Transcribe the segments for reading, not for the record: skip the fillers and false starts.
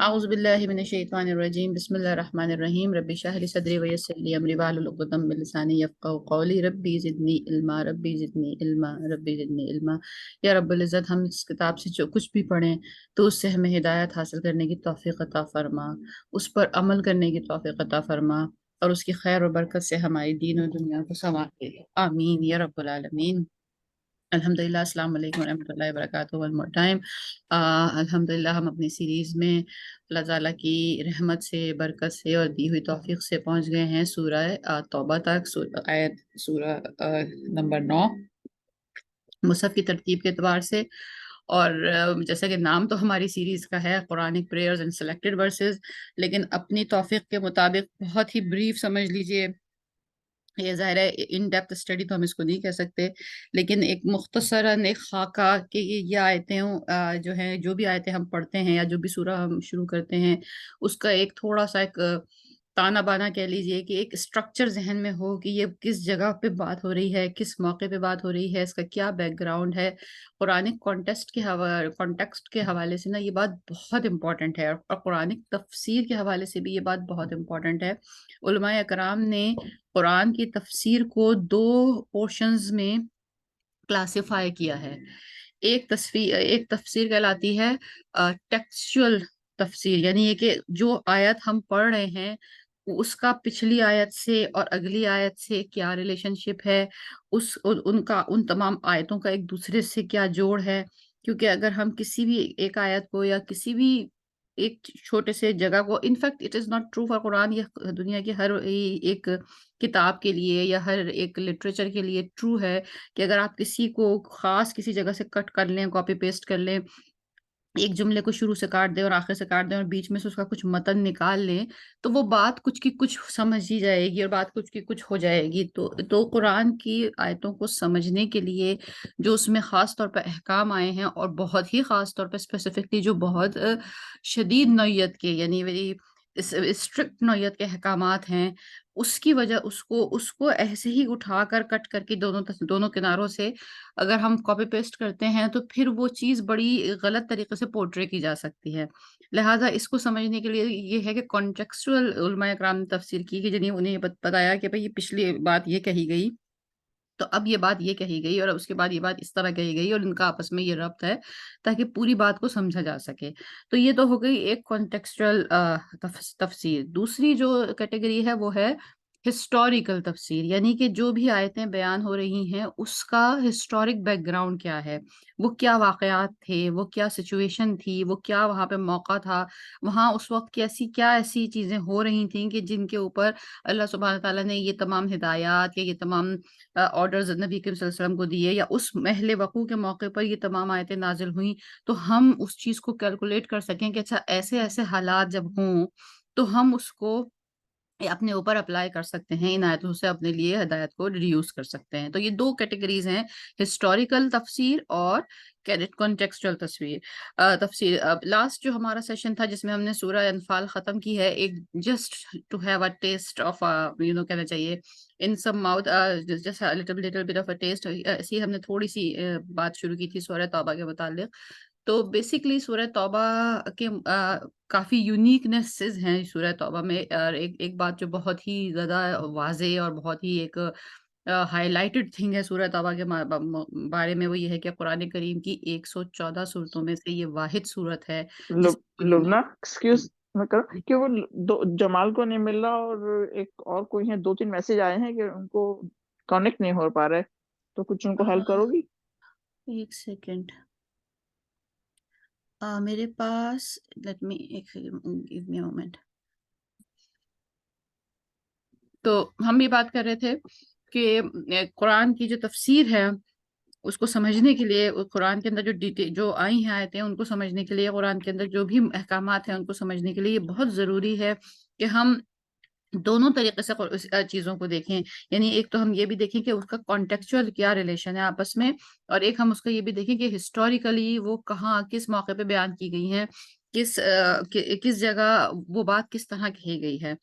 اعوذ باللہ من الشیطان الرجیم بسم اللہ الرحمن الرحیم رب اشرح لی صدری ویسر لی امری واحلل عقدۃ من لسانی یفقهوا قولی ربی زدنی علما ربی زدنی علما ربی زدنی علما۔ یا رب العزت، ہم اس کتاب سے جو کچھ بھی پڑھیں تو اس سے ہمیں ہدایت حاصل کرنے کی توفیق عطا فرما، اس پر عمل کرنے کی توفیق عطا فرما، اور اس کی خیر و برکت سے ہماری دین و دنیا کو سنوار دے۔ آمین یا رب العالمین۔ الحمدللہ، السلام علیکم ورحمۃ اللہ وبرکاتہ۔ ون مور ٹائم، الحمدللہ ہم اپنی سیریز میں اللہ تعالیٰ کی رحمت سے، برکت سے اور دی ہوئی توفیق سے پہنچ گئے ہیں سورہ توبہ تک، سورہ نمبر 9 مصحف کی ترتیب کے اعتبار سے۔ اور جیسا کہ نام تو ہماری سیریز کا ہے Quranic prayers and selected verses, لیکن اپنی توفیق کے مطابق بہت ہی بریف سمجھ لیجئے، یہ ظاہر ہے ان ڈیپتھ اسٹڈی تو ہم اس کو نہیں کہہ سکتے، لیکن ایک مختصراً ایک خاکہ کہ یہ آیتیں جو ہیں، جو بھی آیتیں ہم پڑھتے ہیں یا جو بھی سورہ ہم شروع کرتے ہیں، اس کا ایک تھوڑا سا ایک تانا بانا کہہ لیجئے کہ ایک اسٹرکچر ذہن میں ہو کہ یہ کس جگہ پہ بات ہو رہی ہے، کس موقع پہ بات ہو رہی ہے، اس کا کیا بیک گراؤنڈ ہے۔ قرآنک کانٹیکسٹ کے حوالے سے نا یہ بات بہت امپورٹنٹ ہے، اور قرآنک تفسیر کے حوالے سے بھی یہ بات بہت امپورٹنٹ ہے۔ علماء اکرام نے قرآن کی تفسیر کو 2 پورشنز میں کلاسیفائی کیا ہے۔ ایک تفسیر کہلاتی ہے ٹیکسچول تفسیر، یعنی یہ کہ جو آیت ہم پڑھ رہے ہیں اس کا پچھلی آیت سے اور اگلی آیت سے کیا ریلیشن شپ ہے، ان تمام آیتوں کا ایک دوسرے سے کیا جوڑ ہے۔ کیونکہ اگر ہم کسی بھی ایک آیت کو یا کسی بھی ایک چھوٹے سے جگہ کو، in fact it is not true for Quran, یہ دنیا کی ہر ایک کتاب کے لیے یا ہر ایک لٹریچر کے لیے ٹرو ہے کہ اگر آپ کسی کو خاص کسی جگہ سے کٹ کر لیں، کاپی پیسٹ کر لیں، ایک جملے کو شروع سے کاٹ دیں اور آخر سے کاٹ دیں اور بیچ میں سے اس کا کچھ متن نکال لیں، تو وہ بات کچھ کی کچھ سمجھ ہی جائے گی اور بات کچھ کی کچھ ہو جائے گی۔ تو قرآن کی آیتوں کو سمجھنے کے لیے جو اس میں خاص طور پہ احکام آئے ہیں، اور بہت ہی خاص طور پہ اسپیسیفکلی جو بہت شدید نوعیت کے، یعنی ویری اسٹرکٹ نوعیت کے احکامات ہیں، اس کی وجہ اس کو ایسے ہی اٹھا کر کٹ کر کے دونوں کناروں سے اگر ہم کاپی پیسٹ کرتے ہیں تو پھر وہ چیز بڑی غلط طریقے سے پورٹرے کی جا سکتی ہے۔ لہٰذا اس کو سمجھنے کے لیے یہ ہے کہ کانٹیکسچول علماء کرام نے تفسیر کی کہ جنہیں انہیں بتایا کہ بھئی یہ پچھلی بات یہ کہی گئی، تو اب یہ بات یہ کہی گئی، اور اس کے بعد یہ بات اس طرح کہی گئی، اور ان کا آپس میں یہ ربط ہے تاکہ پوری بات کو سمجھا جا سکے۔ تو یہ تو ہو گئی ایک کانٹیکسچول تفسیر۔ دوسری جو کیٹیگری ہے وہ ہے ہسٹوریکل تفسیر، یعنی کہ جو بھی آیتیں بیان ہو رہی ہیں اس کا ہسٹورک بیک گراؤنڈ کیا ہے، وہ کیا واقعات تھے، وہ کیا سچویشن تھی، وہ کیا وہاں پہ موقع تھا، وہاں اس وقت کیا ایسی چیزیں ہو رہی تھیں کہ جن کے اوپر اللہ سبحانہ تعالیٰ نے یہ تمام ہدایات یا یہ تمام آرڈرز نبی کریم صلی اللہ علیہ وسلم کو دیے، یا اس محل وقوع کے موقع پر یہ تمام آیتیں نازل ہوئیں، تو ہم اس چیز کو کیلکولیٹ کر سکیں کہ اچھا ایسے ایسے حالات جب ہوں تو ہم اس کو اپنے اوپر اپلائی کر سکتے ہیں، ان آیتوں سے اپنے لیے ہدایت کو ریڈیوس کر سکتے ہیں۔ تو یہ 2 کیٹیگریز ہیں، ہسٹوریکل تفسیر اور کانٹیکسچول تفسیر۔ لاسٹ جو ہمارا سیشن تھا جس میں ہم نے سورہ انفال ختم کی ہے، ایک just to have a taste of کہنا چاہیے in some mouth, just little bit of a taste, ایسی ہم نے تھوڑی سی بات شروع کی تھی سورہ توبہ کے متعلق۔ تو بیسیکلی سورہ توبہ کے کافی یونیکنیسز ہیں سورہ توبہ میں، اور ایک بات جو بہت ہی زیادہ واضح اور بہت ہی ایک ہائی لائٹڈ تھنگ ہے سورہ توبہ کے بارے میں، وہ یہ ہے کہ قرآن کریم کی 114 صورتوں میں سے یہ واحد صورت ہے جس لبنہ ایکسکیوز میں کروں کہ وہ جمال کو نہیں مل رہا، اور ایک اور کوئی ہے، 2-3 میسج آئے ہیں کہ ان کو کنیکٹ نہیں ہو پا رہا ہے، تو کچھ ان کو ہیلپ کرو گی؟ ایک سیکنڈ، میرے پاس لیٹ می گیو می مومنٹ۔ تو ہم یہ بات کر رہے تھے کہ قرآن کی جو تفسیر ہے اس کو سمجھنے کے لیے، قرآن کے اندر جو آئی ہیں آیتیں ان کو سمجھنے کے لیے، قرآن کے اندر جو بھی احکامات ہیں ان کو سمجھنے کے لیے، یہ بہت ضروری ہے کہ ہم دونوں طریقے سے چیزوں کو دیکھیں۔ یعنی ایک تو ہم یہ بھی دیکھیں کہ اس کا کانٹیکچوئل کیا ریلیشن ہے آپس میں، اور ایک ہم اس کا یہ بھی دیکھیں کہ ہسٹوریکلی وہ کہاں کس موقع پہ بیان کی گئی ہیں، کس جگہ وہ بات کس طرح کہی گئی ہے۔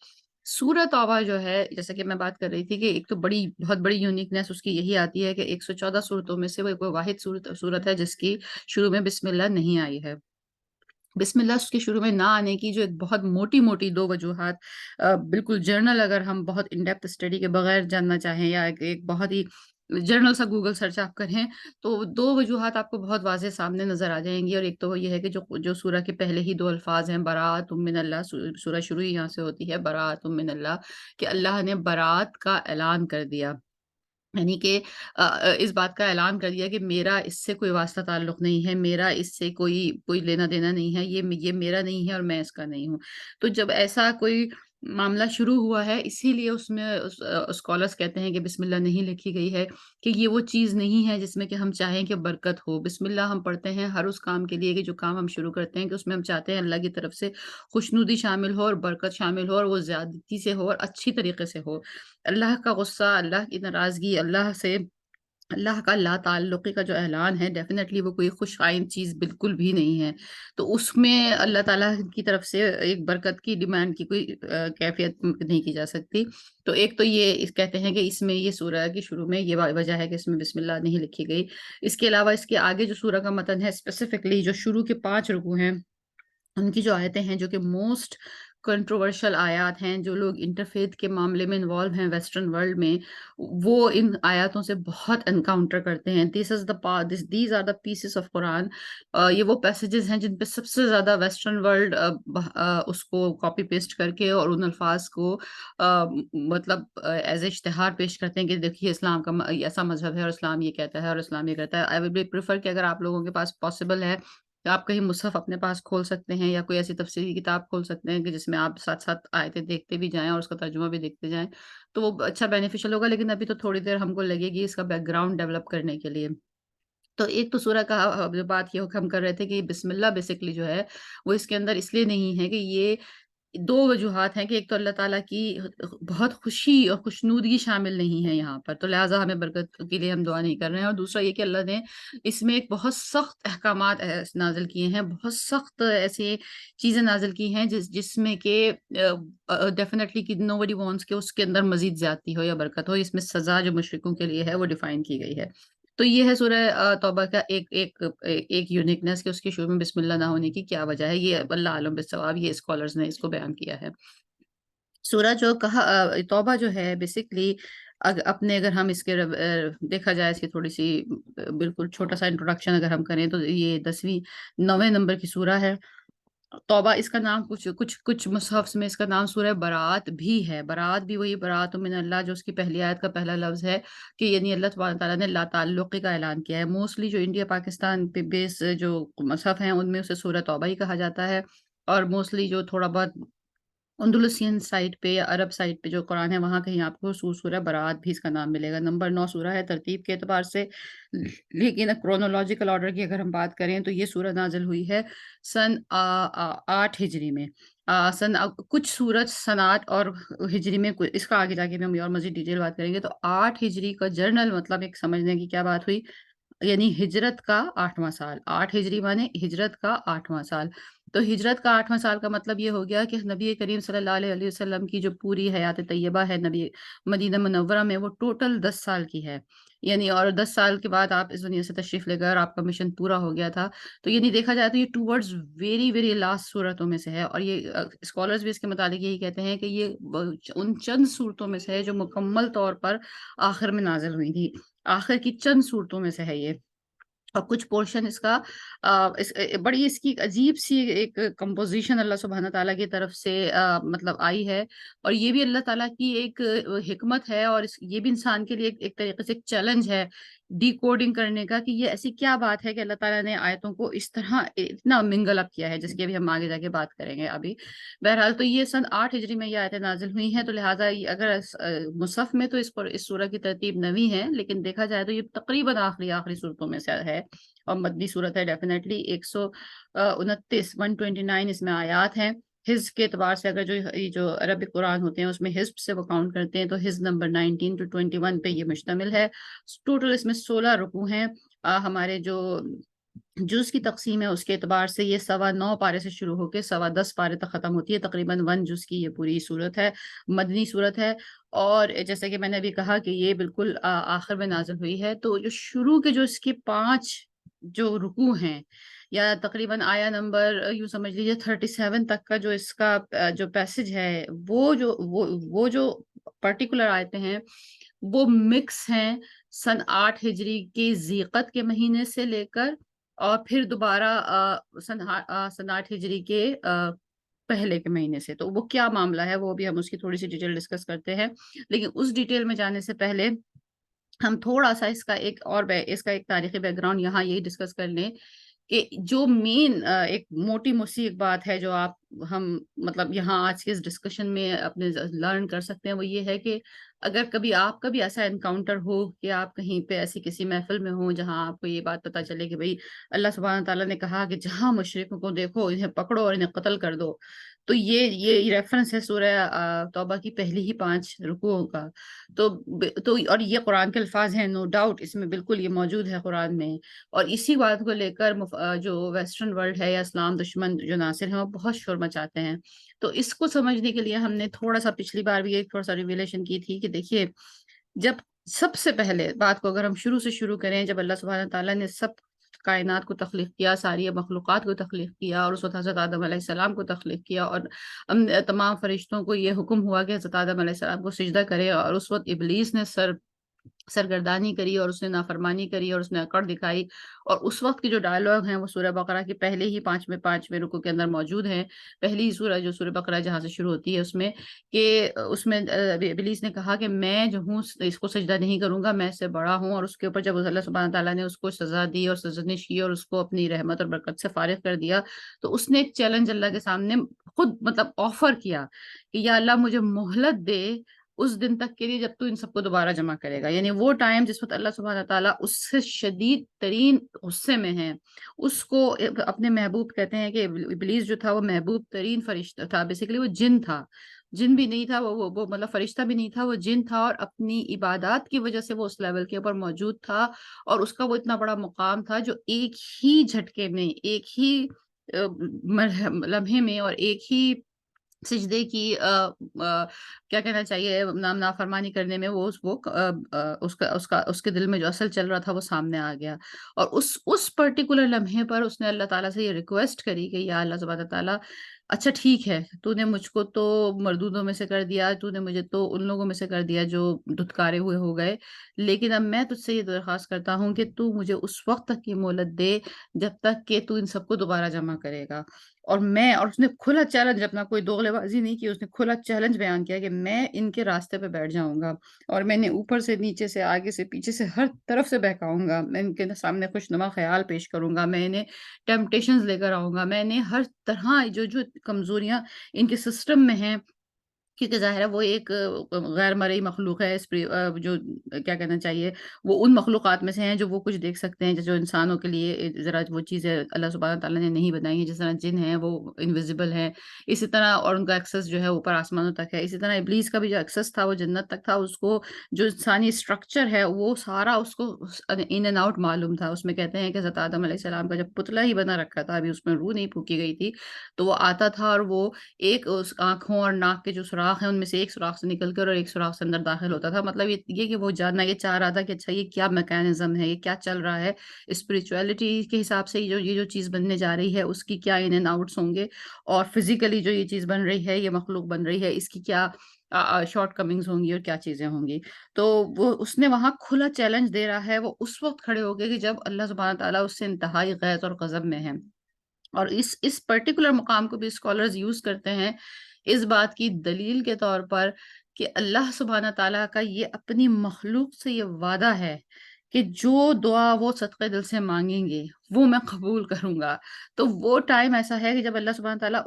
سورہ توبہ جو ہے، جیسا کہ میں بات کر رہی تھی کہ ایک تو بہت بڑی یونیکنیس اس کی یہی آتی ہے کہ 114 صورتوں میں سے وہ ایک واحد صورت ہے جس کی شروع میں بسم اللہ نہیں آئی ہے۔ بسم اللہ اس کے شروع میں نہ آنے کی جو ایک بہت موٹی موٹی دو وجوہات، بالکل جرنل اگر ہم بہت ان ڈیپتھ اسٹڈی کے بغیر جاننا چاہیں، یا ایک بہت ہی جرنل سا گوگل سرچ آپ کریں، تو دو وجوہات آپ کو بہت واضح سامنے نظر آ جائیں گی۔ اور ایک تو وہ یہ ہے کہ جو سورہ کے پہلے ہی دو الفاظ ہیں، براۃ من اللہ، سورہ شروع ہی یہاں سے ہوتی ہے، براۃ من اللہ، کہ اللہ نے برات کا اعلان کر دیا، یعنی کہ اس بات کا اعلان کر دیا کہ میرا اس سے کوئی واسطہ تعلق نہیں ہے، میرا اس سے کوئی لینا دینا نہیں ہے، یہ میرا نہیں ہے اور میں اس کا نہیں ہوں۔ تو جب ایسا کوئی معاملہ شروع ہوا ہے، اسی لیے اس میں اسکالرس کہتے ہیں کہ بسم اللہ نہیں لکھی گئی ہے، کہ یہ وہ چیز نہیں ہے جس میں کہ ہم چاہیں کہ برکت ہو۔ بسم اللہ ہم پڑھتے ہیں ہر اس کام کے لیے کہ جو کام ہم شروع کرتے ہیں، کہ اس میں ہم چاہتے ہیں اللہ کی طرف سے خوشنودی شامل ہو اور برکت شامل ہو، اور وہ زیادتی سے ہو اور اچھی طریقے سے ہو۔ اللہ کا غصہ، اللہ کی ناراضگی، اللہ سے اللہ کا لا تعلقی کا جو اعلان ہے، ڈیفینیٹلی وہ کوئی خوش آئند چیز بالکل بھی نہیں ہے۔ تو اس میں اللہ تعالیٰ کی طرف سے ایک برکت کی ڈیمانڈ کی کوئی کیفیت نہیں کی جا سکتی۔ تو ایک تو یہ کہتے ہیں کہ اس میں یہ سورہ کی شروع میں یہ وجہ ہے کہ اس میں بسم اللہ نہیں لکھی گئی۔ اس کے علاوہ اس کے آگے جو سورہ کا متن ہے، اسپیسیفکلی جو شروع کے 5 رکوع ہیں، ان کی جو آیتیں ہیں جو کہ موسٹ کنٹروورشل آیات ہیں، جو لوگ انٹرفیتھ کے معاملے میں انوالو ہیں ویسٹرن ورلڈ میں، وہ ان آیاتوں سے بہت انکاؤنٹر کرتے ہیں۔ These are the pieces of Quran. یہ وہ پیسیجز ہیں جن پہ سب سے زیادہ ویسٹرن ورلڈ اس کو کاپی پیسٹ کر کے اور ان الفاظ کو مطلب ایز اے اشتہار پیش کرتے ہیں کہ دیکھیے اسلام کا ایسا مذہب ہے اور اسلام یہ کہتا ہے اور اسلام یہ کہتا ہے۔ آئی ول بی پریفر کہ اگر آپ لوگوں کے پاس پاسبل ہے کہ آپ کہیں مصحف اپنے پاس کھول سکتے ہیں، یا کوئی ایسی تفسیری کتاب کھول سکتے ہیں کہ جس میں آپ ساتھ ساتھ آیتیں دیکھتے بھی جائیں اور اس کا ترجمہ بھی دیکھتے جائیں، تو وہ اچھا بینیفیشل ہوگا۔ لیکن ابھی تو تھوڑی دیر ہم کو لگے گی اس کا بیک گراؤنڈ ڈیولپ کرنے کے لیے۔ تو ایک تو سورہ کا جو بات یہ ہم کر رہے تھے کہ بسم اللہ بیسکلی جو ہے وہ اس کے اندر اس لیے نہیں ہے کہ یہ دو وجوہات ہیں، کہ ایک تو اللہ تعالیٰ کی بہت خوشی اور خوشنودگی شامل نہیں ہے یہاں پر، تو لہٰذا ہمیں برکت کے لیے ہم دعا نہیں کر رہے ہیں۔ اور دوسرا یہ کہ اللہ نے اس میں ایک بہت سخت احکامات نازل کیے ہیں، بہت سخت ایسی چیزیں نازل کی ہیں جس میں کہ ڈیفینیٹلی کہ نو بڈی وانٹس کہ اس کے اندر مزید زیادتی ہو یا برکت ہو۔ اس میں سزا جو مشرکوں کے لیے ہے وہ ڈیفائن کی گئی ہے۔ تو یہ ہے سورہ توبہ کا ایک یونیکنیس کہ اس کے شروع میں بسم اللہ نہ ہونے کی کیا وجہ ہے۔ یہ اللہ عالم بالصواب، یہ اسکالرز نے اس کو بیان کیا ہے۔ سورہ جو کہا توبہ جو ہے بیسکلی، اگر ہم اس کے دیکھا جائے اس کی تھوڑی سی بالکل چھوٹا سا انٹروڈکشن اگر ہم کریں، تو یہ 9ویں نمبر کی سورہ ہے توبہ۔ اس کا نام کچھ مصحفs میں اس کا نام سورہ برات بھی ہے۔ برات بھی وہی برات من اللہ جو اس کی پہلی آیت کا پہلا لفظ ہے، کہ یعنی اللہ تبارک تعالیٰ نے لا تعلقی کا اعلان کیا ہے۔ موسٹلی جو انڈیا پاکستان پہ بیس جو مصحف ہیں ان میں اسے سورہ توبہ ہی کہا جاتا ہے، اور موسٹلی جو تھوڑا بہت اندلسین سائٹ پہ یا عرب سائٹ پہ جو قرآن ہے وہاں کہیں آپ کو سورہ برات بھی اس کا نام ملے گا۔ نمبر 9 سورہ ہے ترتیب کے اعتبار سے، لیکن کرونولوجیکل آرڈر کی اگر ہم بات کریں تو یہ سورہ نازل ہوئی ہے سن 8 ہجری میں۔ کچھ سورج سن 8 اور ہجری میں، اس کا آگے جا کے بھی ہم اور مزید ڈیٹیل بات کریں گے۔ تو 8 ہجری کا جرنل مطلب ایک سمجھنے کی کیا بات ہوئی، یعنی ہجرت کا 8واں سال۔ 8 ہجری مانے ہجرت کا 8واں سال۔ تو ہجرت کا 8واں سال کا مطلب یہ ہو گیا کہ نبی کریم صلی اللہ علیہ وسلم کی جو پوری حیات طیبہ ہے نبی مدینہ منورہ میں، وہ ٹوٹل 10 سال کی ہے، یعنی اور 10 سال کے بعد آپ اس دنیا سے تشریف لے گئے اور آپ کا مشن پورا ہو گیا تھا۔ تو یعنی دیکھا جائے تو یہ ٹورڈز ویری ویری لاسٹ صورتوں میں سے ہے، اور یہ اسکالرز بھی اس کے متعلق یہی کہتے ہیں کہ یہ ان چند صورتوں میں سے ہے جو مکمل طور پر آخر میں نازل ہوئی تھی، آخر کی چند صورتوں میں سے ہے یہ۔ اور کچھ پورشن اس کا بڑی اس کی عجیب سی ایک کمپوزیشن اللہ سبحانہ تعالیٰ کی طرف سے مطلب آئی ہے، اور یہ بھی اللہ تعالیٰ کی ایک حکمت ہے، اور یہ بھی انسان کے لیے ایک طریقے سے ایک چیلنج ہے ڈی کوڈنگ کرنے کا، کہ یہ ایسی کیا بات ہے کہ اللہ تعالیٰ نے آیتوں کو اس طرح اتنا منگل اپ کیا ہے، جس کی ابھی ہم آگے جا کے بات کریں گے ابھی۔ بہرحال تو یہ سن 8 ہجری میں یہ آیتیں نازل ہوئی ہیں، تو لہٰذا اگر مصحف میں تو اس سورہ کی ترتیب 9ویں ہے، لیکن دیکھا جائے تو یہ تقریباً آخری صورتوں میں سے ہے، اور مدنی صورت ہے ڈیفینیٹلی۔ 129 اس میں آیات ہیں۔ حزب کے اعتبار سے اگر جو عربی قرآن ہوتے ہیں اس میں حزب سے وہ کاؤنٹ کرتے ہیں، تو حزب نمبر 19 to 21 پہ یہ مشتمل ہے۔ ٹوٹل اس میں 16 رکوع ہیں۔ ہمارے جو جز کی تقسیم ہے اس کے اعتبار سے یہ 9.25 پارے سے شروع ہو کے 10.25 پارے تک ختم ہوتی ہے، تقریباً 1 جز کی یہ پوری صورت ہے، مدنی صورت ہے۔ اور جیسے کہ میں نے ابھی کہا کہ یہ بالکل آخر میں نازل ہوئی ہے، تو جو شروع کے جو اس کے 5 جو رکوع ہیں، یا تقریباً آیا نمبر یوں سمجھ لیجیے 37 تک کا جو اس کا جو پیسج ہے، وہ جو پرٹیکولر آیتیں ہیں وہ مکس ہیں سن 8 ہجری کی ذیقت کے مہینے سے لے کر، اور پھر دوبارہ سن 8 ہجری کے پہلے کے مہینے سے۔ تو وہ کیا معاملہ ہے وہ بھی ہم اس کی تھوڑی سی ڈیٹیل ڈسکس کرتے ہیں، لیکن اس ڈیٹیل میں جانے سے پہلے ہم تھوڑا سا اس کا ایک تاریخی بیک گراؤنڈ یہاں یہی ڈسکس کر لیں کہ جو مین ایک موٹی موسی ایک بات ہے جو ہم مطلب یہاں آج کے اس ڈسکشن میں اپنے لرن کر سکتے ہیں، وہ یہ ہے کہ اگر کبھی آپ کا بھی ایسا انکاؤنٹر ہو کہ آپ کہیں پہ ایسی کسی محفل میں ہوں جہاں آپ کو یہ بات پتہ چلے کہ بھئی اللہ سبحانہ تعالیٰ نے کہا کہ جہاں مشرکوں کو دیکھو انہیں پکڑو اور انہیں قتل کر دو، تو یہ ریفرنس ہے سورہ توبہ کی پہلی ہی 5 رکوعوں کا۔ تو اور یہ قرآن کے الفاظ ہیں، نو ڈاؤٹ اس میں بالکل یہ موجود ہے قرآن میں، اور اسی بات کو لے کر جو ویسٹرن ورلڈ ہے یا اسلام دشمن جو ناصر ہیں وہ بہت شور مچاتے ہیں۔ تو اس کو سمجھنے کے لیے ہم نے تھوڑا سا پچھلی بار بھی ایک تھوڑا سا ریویلیشن کی تھی کہ دیکھیے، جب سب سے پہلے بات کو اگر ہم شروع سے شروع کریں، جب اللہ سبحانہ تعالیٰ نے سب کائنات کو تخلیق کیا، ساری مخلوقات کو تخلیق کیا، اور اس وقت حضرت آدم علیہ السلام کو تخلیق کیا، اور تمام فرشتوں کو یہ حکم ہوا کہ حضرت آدم علیہ السلام کو سجدہ کرے، اور اس وقت ابلیس نے سرگردانی کری اور اس نے نافرمانی کری اور اس نے اکڑ دکھائی، اور اس وقت کی جو ڈائلاگ ہیں وہ سورہ بقرہ کے پہلے ہی 5ویں رکوع کے اندر موجود ہیں۔ پہلی سورہ جو سورہ بقرہ جہاں سے شروع ہوتی ہے اس میں ابلیس نے کہا کہ میں جو ہوں اس کو سجدہ نہیں کروں گا، میں اس سے بڑا ہوں، اور اس کے اوپر جب اللہ سبحانہ تعالیٰ نے اس کو سزا دی اور سرزنش کی اور اس کو اپنی رحمت اور برکت سے فارغ کر دیا، تو اس نے ایک چیلنج اللہ کے سامنے خود مطلب آفر کیا کہ یا اللہ مجھے مہلت دے اس دن تک کے لیے جب تو ان سب کو دوبارہ جمع کرے گا، یعنی وہ ٹائم جس وقت اللہ سبحانہ تعالیٰ اس سے شدید ترین غصے میں ہے۔ اس کو اپنے محبوب کہتے ہیں کہ ابلیس جو تھا وہ محبوب ترین فرشتہ تھا، بیسیکلی وہ جن تھا، جن بھی نہیں تھا، وہ مطلب فرشتہ بھی نہیں تھا، وہ جن تھا، اور اپنی عبادات کی وجہ سے وہ اس لیول کے اوپر موجود تھا، اور اس کا وہ اتنا بڑا مقام تھا جو ایک ہی جھٹکے میں، ایک ہی لمحے میں، اور ایک ہی سجدے کی کیا کہنا چاہیے نافرمانی کرنے میں اس کے دل میں جو اصل چل رہا تھا وہ سامنے آ گیا، اور اس پرٹیکولر لمحے پر اس نے اللہ تعالیٰ سے یہ ریکویسٹ کری کہ یا اللہ سبحانہ تعالیٰ اچھا ٹھیک ہے، تو نے مجھ کو تو مردودوں میں سے کر دیا، تو نے مجھے تو ان لوگوں میں سے کر دیا جو دھتکارے ہوئے ہو گئے، لیکن اب میں تجھ سے یہ درخواست کرتا ہوں کہ تو مجھے اس وقت تک کی مہلت دے جب تک کہ تو ان سب کو دوبارہ جمع کرے گا، اور اس نے کھلا چیلنج، اپنا کوئی دوغلے بازی نہیں کی، اس نے کھلا چیلنج بیان کیا کہ میں ان کے راستے پہ بیٹھ جاؤں گا، اور میں نے اوپر سے نیچے سے آگے سے پیچھے سے ہر طرف سے بہکاؤں گا، میں ان کے سامنے خوشنما خیال پیش کروں گا، میں انہیں ٹیمپٹیشنز لے کر آؤں گا، میں انہیں ہر طرح جو کمزوریاں ان کے سسٹم میں ہیں، کیونکہ ظاہر ہے وہ ایک غیر مرئی مخلوق ہے، جو کیا کہنا چاہیے وہ ان مخلوقات میں سے ہیں جو وہ کچھ دیکھ سکتے ہیں، جو انسانوں کے لیے ذرا وہ چیزیں اللہ سبحانہ تعالیٰ نے نہیں بنائی ہیں، جس طرح جن ہیں وہ انویزیبل ہیں، اسی طرح، اور ان کا ایکسس جو ہے اوپر آسمانوں تک ہے، اسی طرح ابلیس کا بھی جو ایکسس تھا وہ جنت تک تھا، اس کو جو انسانی اسٹرکچر ہے وہ سارا اس کو ان اینڈ آؤٹ معلوم تھا۔ اس میں کہتے ہیں کہ حضرت آدم علیہ السلام کا جب پتلا ہی بنا رکھا تھا، ابھی اس میں روح نہیں پھونکی گئی تھی، تو وہ آتا تھا اور وہ ایک اس آنکھوں اور ناک کے جو سوراخ ہیں ان میں سے ایک سوراخ سے نکل کر اور ایک سوراخ سے اندر داخل ہوتا تھا، مطلب یہ کہ وہ جاننا یہ چاہ رہا تھا کہ اچھا یہ کیا میکانزم ہے، یہ کیا چل رہا ہے، اسپرچویلٹی کے حساب سے یہ جو چیز بننے جا رہی ہے اس کی کیا ان اینڈ آؤٹس ہوں گے، اور فزیکلی جو یہ چیز بن رہی ہے، یہ مخلوق بن رہی ہے، اس کی کیا شارٹ کمنگز ہوں گی اور کیا چیزیں ہوں گی۔ تو وہ اس نے وہاں کھلا چیلنج دے رہا ہے، وہ اس وقت کھڑے ہو گئے کہ جب اللہ سبحانہ تعالیٰ اس سے انتہائی غیظ اور غضب میں ہے، اور اس پرٹیکولر مقام کو بھی اسکالرز یوز کرتے ہیں اس بات کی دلیل کے طور پر کہ اللہ سبحانہ تعالیٰ کا یہ اپنی مخلوق سے یہ وعدہ ہے کہ جو دعا وہ صدقے دل سے مانگیں گے وہ میں قبول کروں گا۔ تو وہ ٹائم ایسا ہے کہ جب اللہ سبحانہ تعالیٰ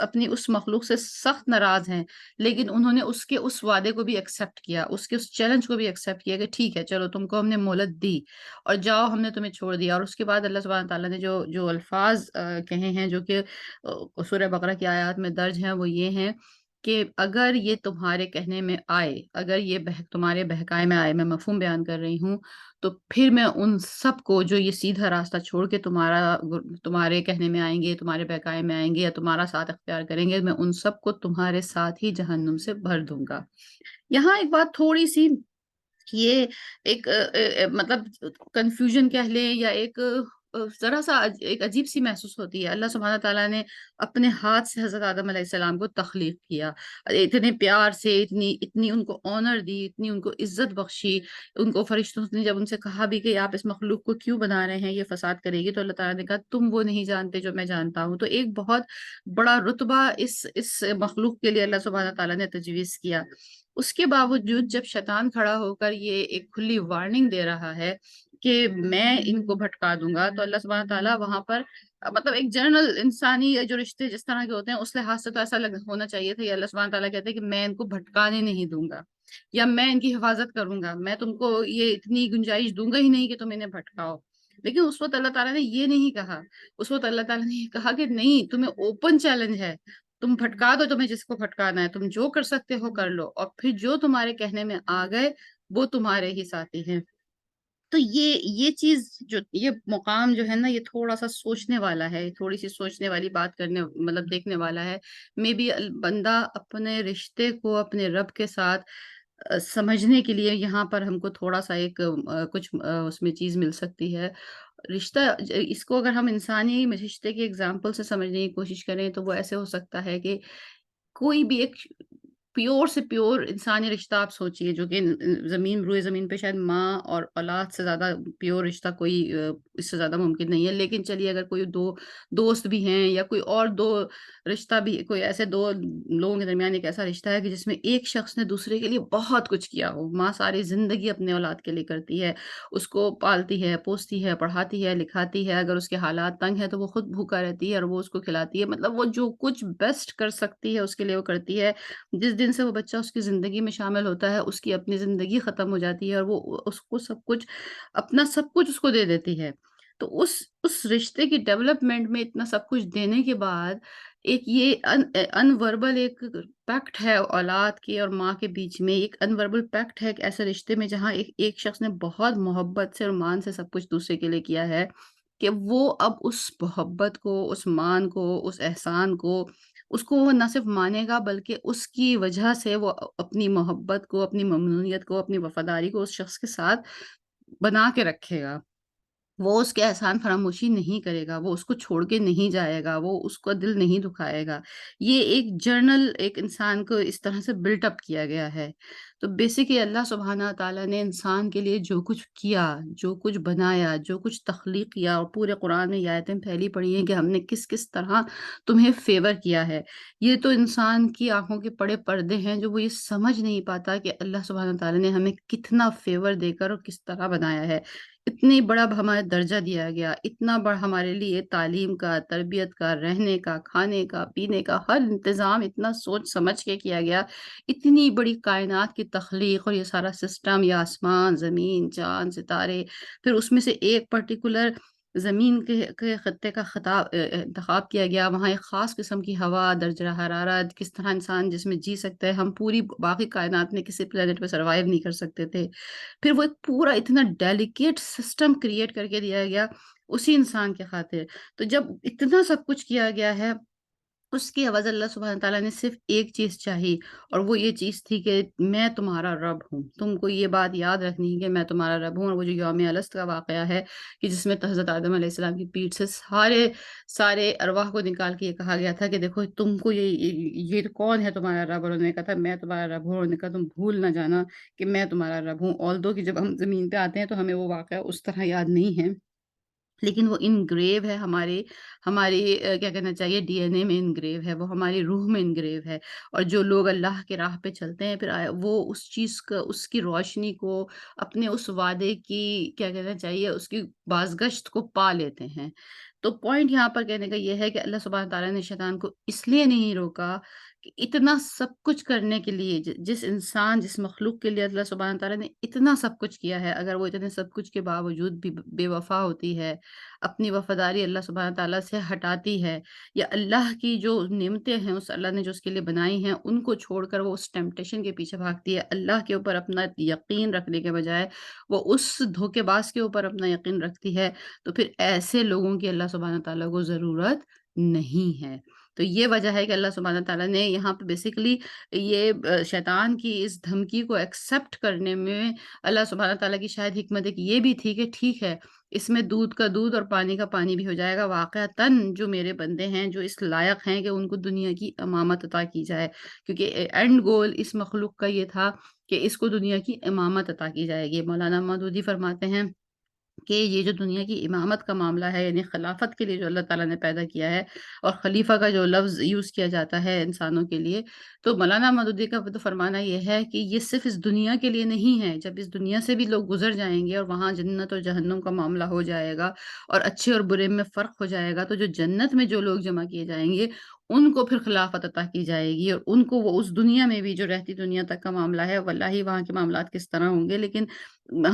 اپنی اس مخلوق سے سخت ناراض ہیں، لیکن انہوں نے اس کے اس وعدے کو بھی ایکسیپٹ کیا، اس کے اس چیلنج کو بھی ایکسیپٹ کیا کہ ٹھیک ہے چلو تم کو ہم نے مہلت دی اور جاؤ، ہم نے تمہیں چھوڑ دیا۔ اور اس کے بعد اللہ سبحانہ تعالیٰ نے جو الفاظ کہے ہیں جو کہ سورہ بقرہ کی آیات میں درج ہیں، وہ یہ ہیں کہ اگر یہ تمہارے کہنے میں آئے، اگر یہ تمہارے بہکائے میں آئے، میں مفہوم بیان کر رہی ہوں، تو پھر میں ان سب کو جو یہ سیدھا راستہ چھوڑ کے تمہارے کہنے میں آئیں گے، تمہارے بہکائے میں آئیں گے یا تمہارا ساتھ اختیار کریں گے، میں ان سب کو تمہارے ساتھ ہی جہنم سے بھر دوں گا۔ یہاں ایک بات تھوڑی سی، یہ ایک مطلب کنفیوژن کہہ لیں یا ایک ذرا سا ایک عجیب سی محسوس ہوتی ہے۔ اللہ سبحانہ تعالیٰ نے اپنے ہاتھ سے حضرت آدم علیہ السلام کو تخلیق کیا، اتنے پیار سے، اتنی اتنی ان کو آنر دی، اتنی ان کو عزت بخشی۔ ان کو فرشتوں نے جب ان سے کہا بھی کہ آپ اس مخلوق کو کیوں بنا رہے ہیں، یہ فساد کرے گی، تو اللہ تعالیٰ نے کہا تم وہ نہیں جانتے جو میں جانتا ہوں۔ تو ایک بہت بڑا رتبہ اس مخلوق کے لیے اللہ سبحانہ تعالیٰ نے تجویز کیا۔ اس کے باوجود جب شیطان کھڑا ہو کر یہ ایک کھلی وارننگ دے رہا ہے کہ میں ان کو بھٹکا دوں گا، تو اللہ سبحانہ تعالیٰ وہاں پر مطلب ایک جنرل انسانی جو رشتے جس طرح کے ہوتے ہیں اس لحاظ سے تو ایسا ہونا چاہیے تھا، یہ اللہ سبحانہ تعالیٰ کہتے ہیں کہ میں ان کو بھٹکانے نہیں دوں گا، یا میں ان کی حفاظت کروں گا، میں تم کو یہ اتنی گنجائش دوں گا ہی نہیں کہ تم انہیں بھٹکاؤ۔ لیکن اس وقت اللہ تعالیٰ نے یہ نہیں کہا، اس وقت اللہ تعالیٰ نے یہ کہا کہ نہیں، تمہیں اوپن چیلنج ہے، تم بھٹکا دو، تمہیں جس کو بھٹکانا ہے، تم جو کر سکتے ہو کر لو، اور پھر جو تمہارے کہنے میں آ گئے وہ تمہارے ہی ساتھی ہیں۔ تو یہ چیز جو یہ مقام جو ہے نا، یہ تھوڑا سا سوچنے والا ہے، تھوڑی سی سوچنے والی بات کرنے مطلب دیکھنے والا ہے۔ مے بی بندہ اپنے رشتے کو اپنے رب کے ساتھ سمجھنے کے لیے یہاں پر ہم کو تھوڑا سا ایک کچھ اس میں چیز مل سکتی ہے۔ رشتہ اس کو اگر ہم انسانی رشتے کی اگزامپل سے سمجھنے کی کوشش کریں تو وہ ایسے ہو سکتا ہے کہ کوئی بھی ایک پیور سے پیور انسانی رشتہ آپ سوچیے، جو کہ روئے زمین پہ شاید ماں اور اولاد سے زیادہ پیور رشتہ کوئی اس سے زیادہ ممکن نہیں ہے۔ لیکن چلیے اگر کوئی دو دوست بھی ہیں، یا کوئی اور دو رشتہ بھی، کوئی ایسے دو لوگوں کے درمیان ایک ایسا رشتہ ہے کہ جس میں ایک شخص نے دوسرے کے لیے بہت کچھ کیا ہو۔ ماں ساری زندگی اپنے اولاد کے لیے کرتی ہے، اس کو پالتی ہے، پوستی ہے، پڑھاتی ہے، لکھاتی ہے، اگر اس کے حالات تنگ ہے تو وہ خود بھوکا رہتی ہے اور وہ اس کو کھلاتی ہے، مطلب وہ جو کچھ بیسٹ کر سکتی ہے اس کے لیے وہ کرتی ہے۔ جس دن سے وہ بچہ اس کی زندگی میں شامل ہوتا ہے، اس کی اپنی زندگی ختم ہو جاتی ہے، اور وہ اس کو سب کچھ، اپنا سب کچھ اس کو دے دیتی ہے۔ تو اس رشتے کی ڈیولپمنٹ میں اتنا سب کچھ دینے کے بعد ایک یہ ان وربل ایک پیکٹ ہے اولاد کے اور ماں کے بیچ میں، ایک ان وربل پیکٹ ہے ایک ایسے رشتے میں جہاں ایک شخص نے بہت محبت سے اور مان سے سب کچھ دوسرے کے لیے کیا ہے، کہ وہ اب اس محبت کو، اس مان کو، اس احسان کو، اس کو وہ نہ صرف مانے گا بلکہ اس کی وجہ سے وہ اپنی محبت کو، اپنی ممنونیت کو، اپنی وفاداری کو اس شخص کے ساتھ بنا کے رکھے گا۔ وہ اس کے احسان فراموشی نہیں کرے گا، وہ اس کو چھوڑ کے نہیں جائے گا، وہ اس کو دل نہیں دکھائے گا۔ یہ ایک جرنل ایک انسان کو اس طرح سے بلٹ اپ کیا گیا ہے۔ تو بیسیکلی اللہ سبحانہ تعالیٰ نے انسان کے لیے جو کچھ کیا، جو کچھ بنایا، جو کچھ تخلیق کیا، اور پورے قرآن میں یہ آیتیں پھیلی پڑی ہیں کہ ہم نے کس کس طرح تمہیں فیور کیا ہے۔ یہ تو انسان کی آنکھوں کے پڑے پردے ہیں جو وہ یہ سمجھ نہیں پاتا کہ اللہ سبحانہ تعالیٰ نے ہمیں کتنا فیور دے کر اور کس طرح بنایا ہے۔ اتنی بڑا ہمارا درجہ دیا گیا، اتنا بڑا ہمارے لیے تعلیم کا، تربیت کا، رہنے کا، کھانے کا، پینے کا ہر انتظام اتنا سوچ سمجھ کے کیا گیا۔ اتنی بڑی کائنات کی تخلیق اور یہ سارا سسٹم، یہ آسمان، زمین، چاند، ستارے، پھر اس میں سے ایک پرٹیکولر زمین کے خطے کا انتخاب کیا گیا، وہاں ایک خاص قسم کی ہوا، درجہ حرارت، کس طرح انسان جس میں جی سکتا ہے، ہم پوری باقی کائنات میں کسی پلانٹ پہ سروائیو نہیں کر سکتے تھے۔ پھر وہ ایک پورا اتنا ڈیلیکیٹ سسٹم کریٹ کر کے دیا گیا اسی انسان کے خاطر۔ تو جب اتنا سب کچھ کیا گیا ہے، اس کی عوض اللہ سبحانہ تعالیٰ نے صرف ایک چیز چاہی، اور وہ یہ چیز تھی کہ میں تمہارا رب ہوں۔ تم کو یہ بات یاد رکھنی ہے کہ میں تمہارا رب ہوں۔ اور وہ جو یوم الست کا واقعہ ہے کہ جس میں حضرت آدم علیہ السلام کی پیٹھ سے سارے ارواح کو نکال کے یہ کہا گیا تھا کہ دیکھو تم کو یہ کون ہے تمہارا رب، اور انہوں نے کہا تھا میں تمہارا رب ہوں۔ اور انہوں نے کہا تم بھول نہ جانا کہ میں تمہارا رب ہوں۔ آلدو کہ جب ہم زمین پہ آتے ہیں تو ہمیں وہ واقعہ اس طرح یاد نہیں ہے، لیکن وہ انگریو ہے ہماری کیا کہنا چاہیے، ڈی این اے میں انگریو ہے، وہ ہماری روح میں انگریو ہے۔ اور جو لوگ اللہ کے راہ پہ چلتے ہیں، پھر وہ اس چیز کا، اس کی روشنی کو، اپنے اس وعدے کی کیا کہنا چاہیے، اس کی بازگشت کو پا لیتے ہیں۔ تو پوائنٹ یہاں پر کہنے کا یہ ہے کہ اللہ سبحانہ تعالیٰ نے شیطان کو اس لیے نہیں روکا کہ اتنا سب کچھ کرنے کے لیے، جس انسان، جس مخلوق کے لیے اللہ سبحانہ تعالیٰ نے اتنا سب کچھ کیا ہے، اگر وہ اتنے سب کچھ کے باوجود بھی بے وفا ہوتی ہے، اپنی وفاداری اللہ سبحانہ تعالیٰ سے ہٹاتی ہے، یا اللہ کی جو نعمتیں ہیں اس اللہ نے جو اس کے لیے بنائی ہیں ان کو چھوڑ کر وہ اس ٹیمپٹیشن کے پیچھے بھاگتی ہے، اللہ کے اوپر اپنا یقین رکھنے کے بجائے وہ اس دھوکے باز کے اوپر اپنا یقین رکھتی ہے، تو پھر ایسے لوگوں کی اللہ سبحانہ تعالیٰ کو ضرورت نہیں ہے۔ تو یہ وجہ ہے کہ اللہ سبحانہ تعالیٰ نے یہاں پہ بیسیکلی یہ شیطان کی اس دھمکی کو ایکسیپٹ کرنے میں اللہ سبحانہ تعالیٰ کی شاید حکمت ایک یہ بھی تھی کہ ٹھیک ہے، اس میں دودھ کا دودھ اور پانی کا پانی بھی ہو جائے گا، واقعتاً جو میرے بندے ہیں جو اس لائق ہیں کہ ان کو دنیا کی امامت عطا کی جائے، کیونکہ اینڈ گول اس مخلوق کا یہ تھا کہ اس کو دنیا کی امامت عطا کی جائے گی۔ مولانا مودودی فرماتے ہیں کہ یہ جو دنیا کی امامت کا معاملہ ہے، یعنی خلافت کے لیے جو اللہ تعالیٰ نے پیدا کیا ہے، اور خلیفہ کا جو لفظ یوز کیا جاتا ہے انسانوں کے لیے، تو مولانا مودودی کا تو فرمانا یہ ہے کہ یہ صرف اس دنیا کے لیے نہیں ہے۔ جب اس دنیا سے بھی لوگ گزر جائیں گے اور وہاں جنت اور جہنم کا معاملہ ہو جائے گا اور اچھے اور برے میں فرق ہو جائے گا، تو جو جنت میں جو لوگ جمع کیے جائیں گے ان کو پھر خلافت عطا کی جائے گی، اور ان کو وہ اس دنیا میں بھی جو رہتی دنیا تک کا معاملہ ہے، واللہ وہاں کے معاملات کس طرح ہوں گے، لیکن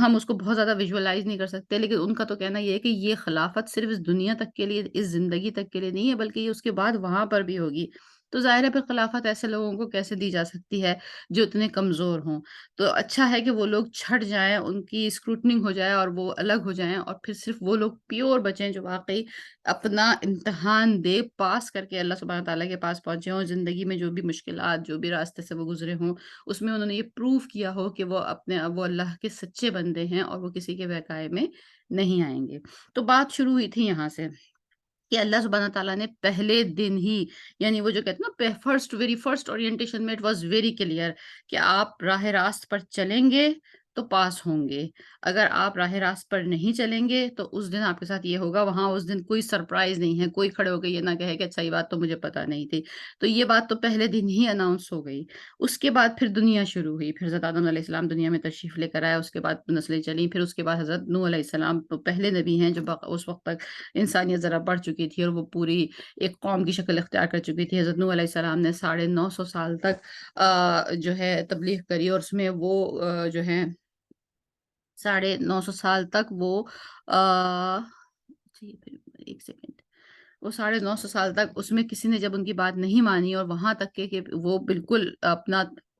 ہم اس کو بہت زیادہ ویژوالائز نہیں کر سکتے، لیکن ان کا تو کہنا یہ ہے کہ یہ خلافت صرف اس دنیا تک کے لیے، اس زندگی تک کے لیے نہیں ہے، بلکہ یہ اس کے بعد وہاں پر بھی ہوگی۔ تو ظاہر ہے پھر خلافت ایسے لوگوں کو کیسے دی جا سکتی ہے جو اتنے کمزور ہوں؟ تو اچھا ہے کہ وہ لوگ چھٹ جائیں، ان کی اسکروٹننگ ہو جائے اور وہ الگ ہو جائیں، اور پھر صرف وہ لوگ پیور بچیں جو واقعی اپنا امتحان دے پاس کر کے اللہ سبحانہ تعالیٰ کے پاس پہنچے ہوں، زندگی میں جو بھی مشکلات، جو بھی راستے سے وہ گزرے ہوں، اس میں انہوں نے یہ پروف کیا ہو کہ وہ اللہ کے سچے بندے ہیں اور وہ کسی کے بہکائے میں نہیں آئیں گے۔ تو بات شروع ہوئی تھی یہاں سے کہ اللہ سبحانہ تعالیٰ نے پہلے دن ہی، یعنی وہ جو کہتے ہیں نا ویری فرسٹ اورینٹیشن میں اٹ واز ویری کلیئر کہ آپ راہ راست پر چلیں گے تو پاس ہوں گے، اگر آپ راہ راست پر نہیں چلیں گے تو اس دن آپ کے ساتھ یہ ہوگا۔ وہاں اس دن کوئی سرپرائز نہیں ہے، کوئی کھڑے ہو کے یہ نہ کہے کہ اچھا یہ بات تو مجھے پتا نہیں تھی۔ تو یہ بات تو پہلے دن ہی اناؤنس ہو گئی۔ اس کے بعد پھر دنیا شروع ہوئی، پھر حضرت آدم علیہ السلام دنیا میں تشریف لے کر آیا، اس کے بعد نسلیں چلیں، پھر اس کے بعد حضرت نوح علیہ السلام تو پہلے نبی ہیں جو اس وقت تک انسانیت ذرا بڑھ چکی تھی اور وہ پوری ایک قوم کی شکل اختیار کر چکی تھی۔ حضرت نوح علیہ السلام نے 950 سال تک جو ہے تبلیغ کری، اور اس میں وہ جو ہے 950 سال تک وہ آ، جی ایک سیکنڈ، وہ 950 سال تک اس میں کسی نے جب ان کی بات نہیں مانی، اور وہاں تک کہ وہ بالکل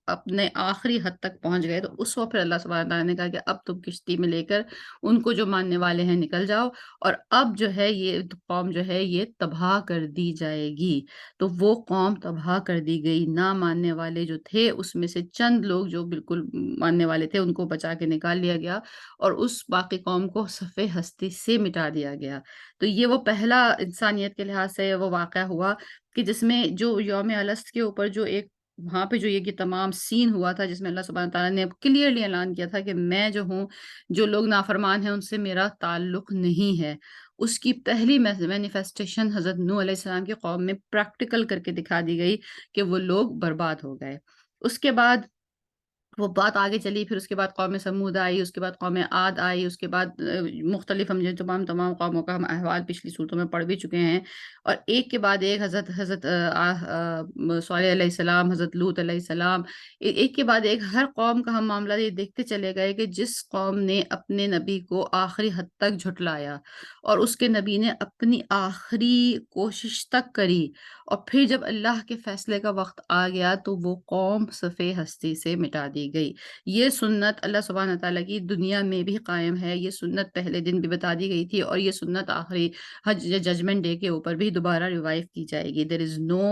اپنے آخری حد تک پہنچ گئے، تو اس وقت پھر اللہ سبحانہ تعالیٰ نے کہا کہ اب تم کشتی میں لے کر ان کو جو ماننے والے ہیں نکل جاؤ، اور اب جو ہے یہ قوم جو ہے یہ تباہ کر دی جائے گی۔ تو وہ قوم تباہ کر دی گئی، نہ ماننے والے جو تھے اس میں سے چند لوگ جو بالکل ماننے والے تھے ان کو بچا کے نکال لیا گیا، اور اس باقی قوم کو صفحہ ہستی سے مٹا دیا گیا۔ تو یہ وہ پہلا انسانیت کے لحاظ سے وہ واقعہ ہوا کہ جس میں جو یوم الست کے اوپر جو ایک وہاں پہ جو یہ تمام سین ہوا تھا، جس میں اللہ سبحانہ تعالیٰ نے کلیئرلی اعلان کیا تھا کہ میں جو ہوں، جو لوگ نافرمان ہیں ان سے میرا تعلق نہیں ہے۔ اس کی پہلی مینیفیسٹیشن حضرت نوح علیہ السلام کی قوم میں پریکٹیکل کر کے دکھا دی گئی کہ وہ لوگ برباد ہو گئے۔ اس کے بعد وہ بات آگے چلی، پھر اس کے بعد قوم سمود آئی، اس کے بعد قوم عاد آئی، اس کے بعد مختلف ہم جو تمام قوموں کا ہم احوال پچھلی صورتوں میں پڑھ بھی چکے ہیں، اور ایک کے بعد ایک حضرت صالح علیہ السلام، حضرت لوط علیہ السلام، ایک کے بعد ایک ہر قوم کا ہم معاملہ یہ دیکھتے چلے گئے کہ جس قوم نے اپنے نبی کو آخری حد تک جھٹلایا اور اس کے نبی نے اپنی آخری کوشش تک کری، اور پھر جب اللہ کے فیصلے کا وقت آ گیا تو وہ قوم صفحہ ہستی سے مٹا دی گئی۔ یہ سنت اللہ سبحانہ تعالیٰ کی دنیا میں بھی قائم ہے، یہ سنت پہلے دن بھی بتا دی گئی تھی، اور یہ سنت آخری ججمنٹ ڈے کے اوپر بھی دوبارہ ریوائیو کی جائے گی۔ دیر از نو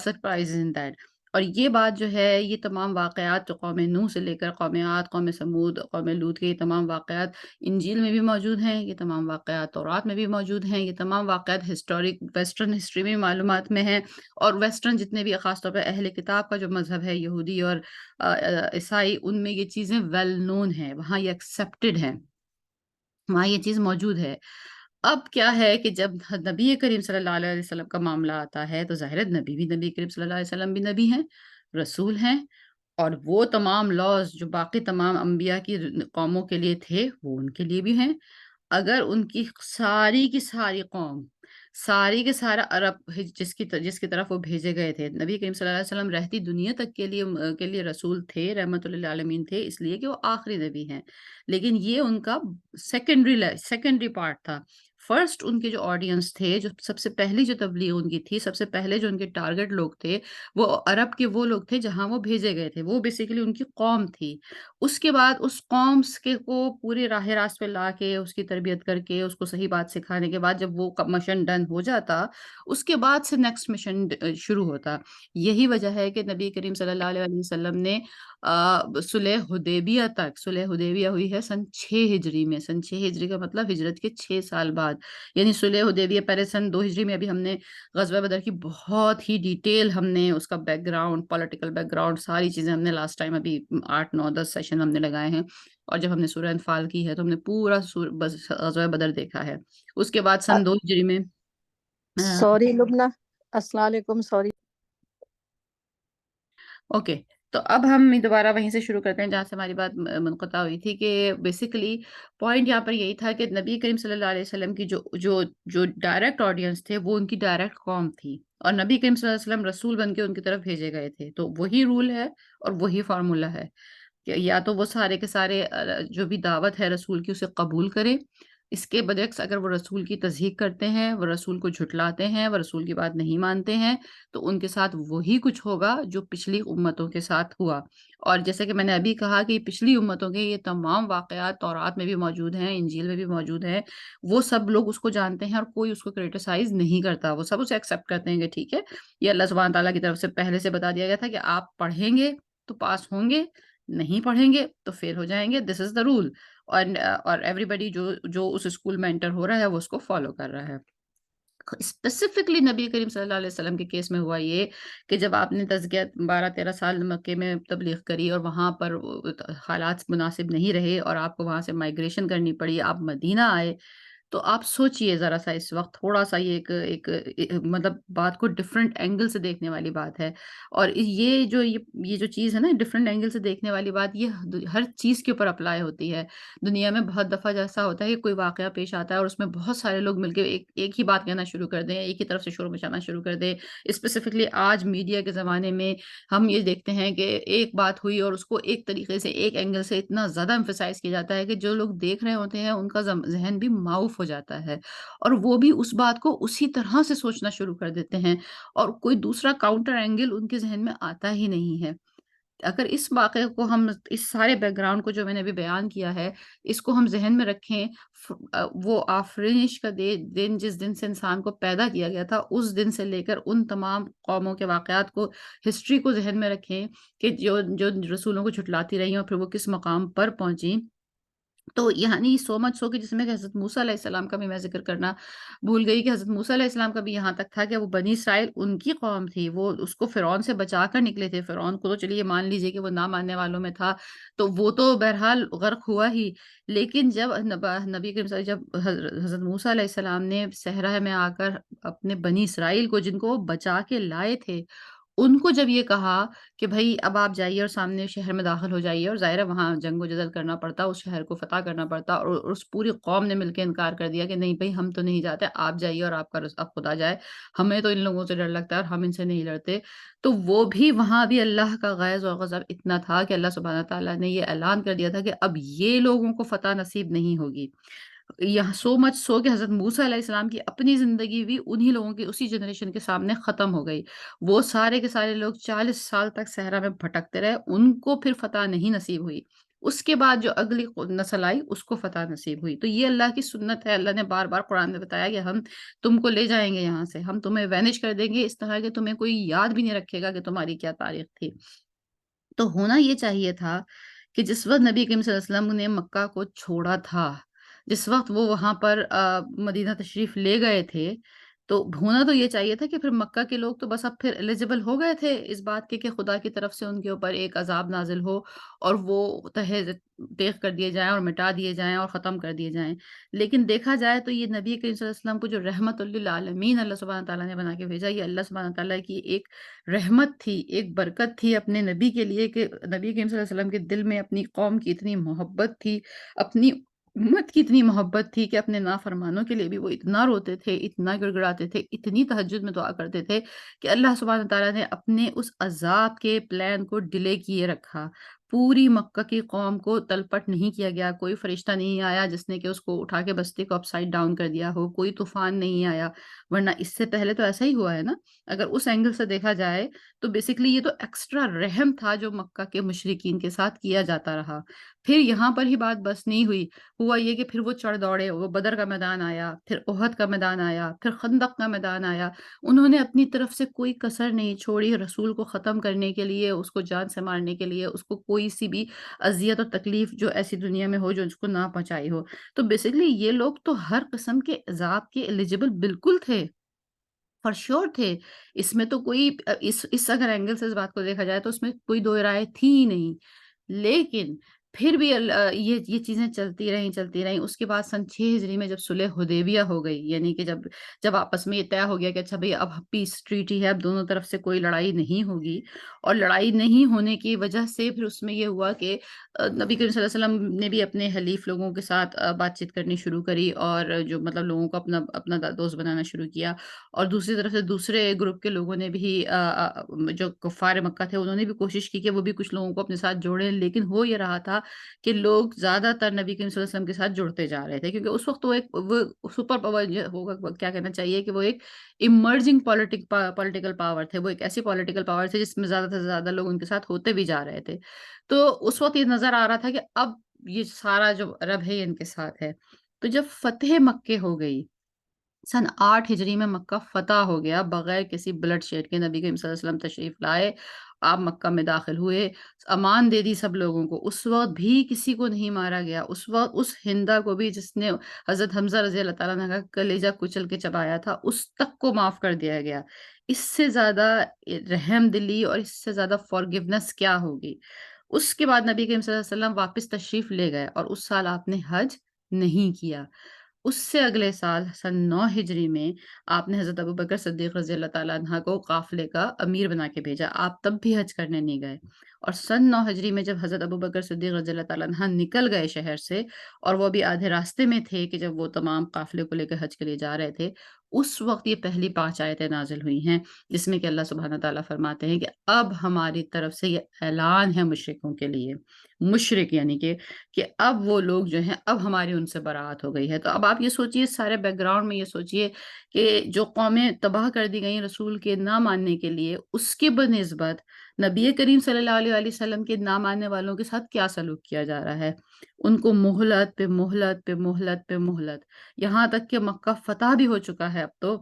سرپرائز ان دیٹ۔ اور یہ بات جو ہے، یہ تمام واقعات جو قوم نوح سے لے کر قوم عاد، قوم سمود، قوم لوط کے یہ تمام واقعات انجیل میں بھی موجود ہیں، یہ تمام واقعات تورات میں بھی موجود ہیں، یہ تمام واقعات ہسٹورک ویسٹرن ہسٹری میں معلومات میں ہیں، اور ویسٹرن جتنے بھی خاص طور پہ اہل کتاب کا جو مذہب ہے، یہودی اور عیسائی، ان میں یہ چیزیں ویل نون ہیں، وہاں یہ ایکسیپٹڈ ہیں، وہاں یہ چیز موجود ہے۔ اب کیا ہے کہ جب نبی کریم صلی اللہ علیہ وسلم کا معاملہ آتا ہے تو ظاہر ہے نبی کریم صلی اللہ علیہ وسلم بھی نبی ہیں، رسول ہیں، اور وہ تمام لاز جو باقی تمام انبیاء کی قوموں کے لیے تھے وہ ان کے لیے بھی ہیں۔ اگر ان کی ساری قوم، ساری کے سارا عرب جس کی طرف وہ بھیجے گئے تھے، نبی کریم صلی اللہ علیہ وسلم رہتی دنیا تک کے لیے رسول تھے، رحمت للعالمین تھے، اس لیے کہ وہ آخری نبی ہیں، لیکن یہ ان کا سیکنڈری پارٹ تھا۔ فرسٹ ان کے جو آڈینس تھے، جو سب سے پہلی جو تبلیغ ان کی تھی، سب سے پہلے جو ان کے ٹارگٹ لوگ تھے، وہ عرب کے وہ لوگ تھے جہاں وہ بھیجے گئے تھے، وہ بیسیکلی ان کی قوم تھی۔ اس کے بعد اس قوم کو پورے راہ راست پہ لا کے اس کی تربیت کر کے اس کو صحیح بات سکھانے کے بعد جب وہ مشن ڈن ہو جاتا، اس کے بعد سے نیکسٹ مشن شروع ہوتا۔ یہی وجہ ہے کہ نبی کریم صلی اللہ علیہ وسلم نے صلح حدیبیہ تک، صلح حدیبیہ ہوئی ہے سن 6 ہجری میں، سن 6 ہجری کا مطلب ہجرت کے 6 سال بعد، یعنی صلح حدیبیہ پہلے سن 2 ہجری میں، ابھی ہم نے غزوہ بدر کی بہت ہی ڈیٹیل ہم نے اس کا back ground, political back ground, ساری چیزیں ہم نے لاسٹ ٹائم ابھی 8 9 10 سیشن ہم نے لگائے ہیں، اور جب ہم نے سورہ انفال کی ہے تو ہم نے پورا غزوہ بدر دیکھا ہے۔ اس کے بعد سن 2 ہجری میں سوری لبنہ، السلام علیکم، سوری۔ اوکے، تو اب ہم دوبارہ وہیں سے شروع کرتے ہیں جہاں سے ہماری بات منقطع ہوئی تھی، کہ بیسیکلی پوائنٹ یہاں پر یہی تھا کہ نبی کریم صلی اللہ علیہ وسلم کی جو ڈائریکٹ آڈینس تھے وہ ان کی ڈائریکٹ قوم تھی، اور نبی کریم صلی اللہ علیہ وسلم رسول بن کے ان کی طرف بھیجے گئے تھے، تو وہی رول ہے اور وہی فارمولا ہے کہ یا تو وہ سارے کے سارے جو بھی دعوت ہے رسول کی اسے قبول کریں، اس کے برعکس اگر وہ رسول کی تصدیق کرتے ہیں، وہ رسول کو جھٹلاتے ہیں، وہ رسول کی بات نہیں مانتے ہیں، تو ان کے ساتھ وہی کچھ ہوگا جو پچھلی امتوں کے ساتھ ہوا۔ اور جیسے کہ میں نے ابھی کہا کہ پچھلی امتوں کے یہ تمام واقعات تورات میں بھی موجود ہیں، انجیل میں بھی موجود ہیں، وہ سب لوگ اس کو جانتے ہیں اور کوئی اس کو کرٹیسائز نہیں کرتا، وہ سب اسے ایکسیپٹ کرتے ہیں کہ ٹھیک ہے، یہ اللہ سبحانہ تعالیٰ کی طرف سے پہلے سے بتا دیا گیا تھا کہ آپ پڑھیں گے تو پاس ہوں گے، نہیں پڑھیں گے تو فیل ہو جائیں گے، دس از دا رول۔ اور ایوری بڈی جو اس اسکول میں انٹر ہو رہا ہے وہ اس کو فالو کر رہا ہے۔ اسپیسیفکلی نبی کریم صلی اللہ علیہ وسلم کے کیس میں ہوا یہ کہ جب آپ نے تزکیہ 12 13 سال مکے میں تبلیغ کری اور وہاں پر حالات مناسب نہیں رہے اور آپ کو وہاں سے مائگریشن کرنی پڑی، آپ مدینہ آئے، تو آپ سوچئے ذرا سا اس وقت تھوڑا سا یہ ایک مطلب بات کو ڈفرینٹ اینگل سے دیکھنے والی بات ہے، اور یہ جو چیز ہے نا ڈفرینٹ اینگل سے دیکھنے والی بات، یہ ہر چیز کے اوپر اپلائی ہوتی ہے۔ دنیا میں بہت دفعہ جیسا ہوتا ہے کہ کوئی واقعہ پیش آتا ہے اور اس میں بہت سارے لوگ مل کے ایک ہی بات کہنا شروع کر دیں، ایک ہی طرف سے شور مچانا شروع کر دیں۔ اسپیسیفکلی آج میڈیا کے زمانے میں ہم یہ دیکھتے ہیں کہ ایک بات ہوئی اور اس کو ایک طریقے سے، ایک اینگل سے اتنا زیادہ ایمفیسائز کیا جاتا ہے کہ جو لوگ دیکھ رہے ہوتے ہیں ان کا ذہن بھی معاف ہو جاتا ہے، اور وہ بھی اس بات کو اسی طرح سے سوچنا شروع کر دیتے ہیں، اور کوئی دوسرا کاؤنٹر اینگل ان کے ذہن میں آتا ہی نہیں ہے۔ اگر اس واقعے کو ہم، اس سارے بیک گراؤنڈ کو جو میں نے ابھی بیان کیا ہے، اس کو ہم ذہن میں رکھیں، وہ آفرینش کا دن جس دن سے انسان کو پیدا کیا گیا تھا، اس دن سے لے کر ان تمام قوموں کے واقعات کو، ہسٹری کو ذہن میں رکھیں کہ جو رسولوں کو جھٹلاتی رہی اور پھر وہ کس مقام پر پہنچیں۔ تو یعنی سو مچ سو کہ جس میں کہ حضرت موسیٰ علیہ السلام کا بھی میں ذکر کرنا بھول گئی کہ حضرت موسیٰ علیہ السلام کا بھی یہاں تک تھا کہ وہ بنی اسرائیل ان کی قوم تھی، وہ اس کو فرعون سے بچا کر نکلے تھے۔ فرعون کو تو چلیے مان لیجئے کہ وہ نہ ماننے والوں میں تھا، تو وہ تو بہرحال غرق ہوا ہی، لیکن جب نبی کریم صلی اللہ علیہ وسلم، جب حضرت موسیٰ علیہ السلام نے صحرا میں آ کر اپنے بنی اسرائیل کو، جن کو وہ بچا کے لائے تھے، ان کو جب یہ کہا کہ بھائی اب آپ جائیے اور سامنے شہر میں داخل ہو جائیے، اور ظاہر ہے وہاں جنگ و جدل کرنا پڑتا، اس شہر کو فتح کرنا پڑتا، اور اس پوری قوم نے مل کے انکار کر دیا کہ نہیں بھائی ہم تو نہیں جاتے، آپ جائیے اور آپ خدا جائے، ہمیں تو ان لوگوں سے ڈر لگتا ہے اور ہم ان سے نہیں لڑتے، تو وہ بھی وہاں بھی اللہ کا غیظ اور غضب اتنا تھا کہ اللہ سبحانہ تعالیٰ نے یہ اعلان کر دیا تھا کہ اب یہ لوگوں کو فتح نصیب نہیں ہوگی۔ یہاں سو مچ سو کہ حضرت موسیٰ علیہ السلام کی اپنی زندگی بھی انہی لوگوں کی، اسی جنریشن کے سامنے ختم ہو گئی۔ وہ سارے کے سارے لوگ 40 سال تک صحرا میں بھٹکتے رہے، ان کو پھر فتح نہیں نصیب ہوئی۔ اس کے بعد جو اگلی نسل آئی اس کو فتح نصیب ہوئی۔ تو یہ اللہ کی سنت ہے، اللہ نے بار بار قرآن میں بتایا کہ ہم تم کو لے جائیں گے یہاں سے، ہم تمہیں وینش کر دیں گے اس طرح کہ تمہیں کوئی یاد بھی نہیں رکھے گا کہ تمہاری کیا تاریخ تھی۔ تو ہونا یہ چاہیے تھا کہ جس وقت نبی کریم صلی اللہ علیہ وسلم نے مکہ کو چھوڑا تھا، جس وقت وہ وہاں پر مدینہ تشریف لے گئے تھے، تو ہونا تو یہ چاہیے تھا کہ پھر مکہ کے لوگ تو بس اب پھر ایلیجیبل ہو گئے تھے اس بات کے کہ خدا کی طرف سے ان کے اوپر ایک عذاب نازل ہو اور وہ تہہ تیغ کر دیے جائیں اور مٹا دیے جائیں اور ختم کر دیے جائیں۔ لیکن دیکھا جائے تو یہ نبی کریم صلی اللہ علیہ وسلم کو جو رحمت للعالمین اللہ سبحانہ تعالیٰ نے بنا کے بھیجا، یہ اللہ سبحانہ تعالیٰ کی ایک رحمت تھی، ایک برکت تھی اپنے نبی کے لیے، کہ نبی کریم صلی اللہ علیہ وسلم کے دل میں اپنی قوم کی اتنی محبت تھی، اپنی امت کی اتنی محبت تھی کہ اپنے نافرمانوں کے لیے بھی وہ اتنا روتے تھے، اتنا گڑ گڑاتے تھے، اتنی تہجد میں دعا کرتے تھے کہ اللہ سبحانہ تعالیٰ نے اپنے اس عذاب کے پلان کو ڈیلے کیے رکھا، پوری مکہ کی قوم کو تلپٹ نہیں کیا گیا، کوئی فرشتہ نہیں آیا جس نے کہ اس کو اٹھا کے بستی کو اپ سائڈ ڈاؤن کر دیا ہو، کوئی طوفان نہیں آیا، ورنہ اس سے پہلے تو ایسا ہی ہوا ہے نا۔ اگر اس اینگل سے دیکھا جائے تو بیسیکلی یہ تو ایکسٹرا رحم تھا جو مکہ کے مشرکین کے ساتھ کیا جاتا رہا۔ پھر یہاں پر ہی بات بس نہیں ہوئی، ہوا یہ کہ پھر وہ چڑھ دوڑے، وہ بدر کا میدان آیا، پھر احد کا میدان آیا، پھر خندق کا میدان آیا۔ انہوں نے اپنی طرف سے کوئی کسر نہیں چھوڑی رسول کو ختم کرنے کے لیے، اس کو جان سے مارنے کے لیے، اس کو کوئی سی بھی اذیت اور تکلیف جو ایسی دنیا میں ہو جو اس کو نہ پہنچائی ہو۔ تو بیسیکلی یہ لوگ تو ہر قسم کے عذاب کے ایلیجبل بالکل تھے، فار شور تھے۔ اس میں تو کوئی اس اگر اینگل سے اس بات کو دیکھا جائے تو اس میں کوئی دو رائے تھی ہی نہیں۔ لیکن پھر بھی یہ چیزیں چلتی رہیں۔ اس کے بعد سن 6 ہجری میں جب صلح حدیبیہ ہو گئی، یعنی کہ جب آپس میں یہ طے ہو گیا کہ اچھا بھئی اب پیس ٹریٹی ہے، اب دونوں طرف سے کوئی لڑائی نہیں ہوگی، اور لڑائی نہیں ہونے کی وجہ سے پھر اس میں یہ ہوا کہ نبی کریم صلی اللہ علیہ وسلم نے بھی اپنے حلیف لوگوں کے ساتھ بات چیت کرنی شروع کری، اور جو مطلب لوگوں کو اپنا دوست بنانا شروع کیا، اور دوسری طرف سے دوسرے گروپ کے لوگوں نے بھی جو کفار مکہ تھے انہوں نے بھی کوشش کی کہ وہ بھی کچھ لوگوں کو اپنے ساتھ جوڑیں، لیکن ہو یہ رہا تھا کہ لوگ زیادہ تر نبی کریم صلی اللہ علیہ وسلم کے ساتھ جڑتے جا رہے تھے، کیونکہ اس وقت وہ سپر پاور ہوگا، کیا کہنا چاہیے کہ وہ ایک ایمرجنگ پولیٹیکل پاور تھے، وہ ایک ایسی پولیٹیکل پاور تھے جس میں زیادہ سے زیادہ لوگ ان کے ساتھ ہوتے بھی جا رہے تھے۔ تو اس وقت یہ نظر آ رہا تھا کہ اب یہ سارا جو عرب ہے یہ ان کے ساتھ ہے۔ تو جب فتح مکہ ہو گئی، سن 8 ہجری میں مکہ فتح ہو گیا بغیر کسی بلڈ شیڈ کے، نبی کریم صلی اللہ علیہ وسلم تشریف لائے، آپ مکہ میں داخل ہوئے، امان دے دی سب لوگوں کو۔ اس وقت بھی کسی کو نہیں مارا گیا، اس وقت اس ہندا کو بھی جس نے حضرت حمزہ رضی اللہ تعالیٰ عنہ کا کلیجہ کچل کے چبایا تھا، اس تک کو معاف کر دیا گیا۔ اس سے زیادہ رحم دلی اور اس سے زیادہ فارگیونس کیا ہوگی؟ اس کے بعد نبی کریم صلی اللہ علیہ وسلم واپس تشریف لے گئے، اور اس سال آپ نے حج نہیں کیا۔ اس سے اگلے سال سن 9 ہجری میں آپ نے حضرت ابوبکر صدیق رضی اللہ تعالیٰ عنہ کو قافلے کا امیر بنا کے بھیجا، آپ تب بھی حج کرنے نہیں گئے۔ اور سن 9 ہجری میں جب حضرت ابوبکر صدیق رضی اللہ تعالیٰ عنہ نکل گئے شہر سے، اور وہ بھی آدھے راستے میں تھے کہ جب وہ تمام قافلے کو لے کر حج کے لیے جا رہے تھے، اس وقت یہ پہلی 5 آیتیں نازل ہوئی ہیں، جس میں کہ اللہ سبحانہ تعالیٰ فرماتے ہیں کہ اب ہماری طرف سے یہ اعلان ہے مشرکوں کے لیے، مشرک یعنی کہ اب وہ لوگ جو ہیں اب ہماری ان سے برات ہو گئی ہے۔ تو اب آپ یہ سوچئے، سارے بیک گراؤنڈ میں یہ سوچئے کہ جو قومیں تباہ کر دی گئیں رسول کے نہ ماننے کے لیے، اس کے بنسبت نبی کریم صلی اللہ علیہ وسلم کے نہ ماننے والوں کے ساتھ کیا سلوک کیا جا رہا ہے؟ ان کو مہلت پہ مہلت پہ مہلت پہ مہلت، یہاں تک کہ مکہ فتح بھی ہو چکا ہے اب تو،